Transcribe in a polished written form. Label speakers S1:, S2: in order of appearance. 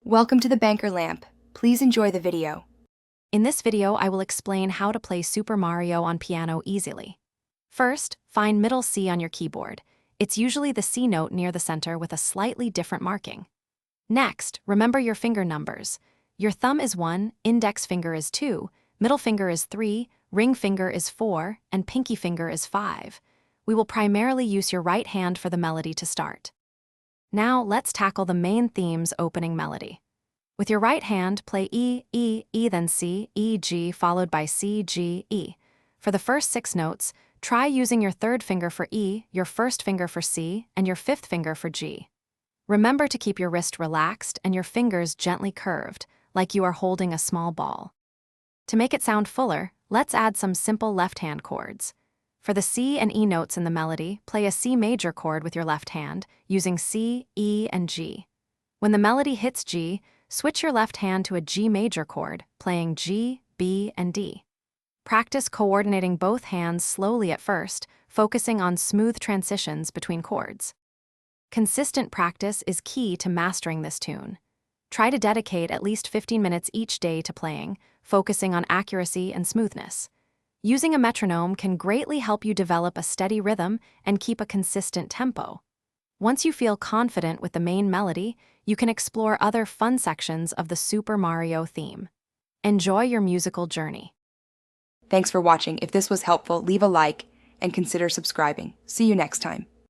S1: Welcome to the Banker Lamp. Please enjoy the video.
S2: In this video, I will explain how to play Super Mario on piano easily. First, find middle C on your keyboard. It's usually the C note near the center with a slightly different marking. Next, remember your finger numbers. Your thumb is 1, index finger is 2, middle finger is 3, ring finger is 4, and pinky finger is 5. We will primarily use your right hand for the melody to start. Now, let's tackle the main theme's opening melody. With your right hand, play E, E, E, then C, E, G, followed by C, G, E. For the first 6 notes, try using your third finger for E, your first finger for C, and your fifth finger for G. Remember to keep your wrist relaxed and your fingers gently curved, like you are holding a small ball. To make it sound fuller, let's add some simple left-hand chords. For the C and E notes in the melody, play a C major chord with your left hand, using C, E, and G. When the melody hits G, switch your left hand to a G major chord, playing G, B, and D. Practice coordinating both hands slowly at first, focusing on smooth transitions between chords. Consistent practice is key to mastering this tune. Try to dedicate at least 15 minutes each day to playing, focusing on accuracy and smoothness. Using a metronome can greatly help you develop a steady rhythm and keep a consistent tempo. Once you feel confident with the main melody, you can explore other fun sections of the Super Mario theme. Enjoy your musical journey.
S1: Thanks for watching. If this was helpful, leave a like and consider subscribing. See you next time.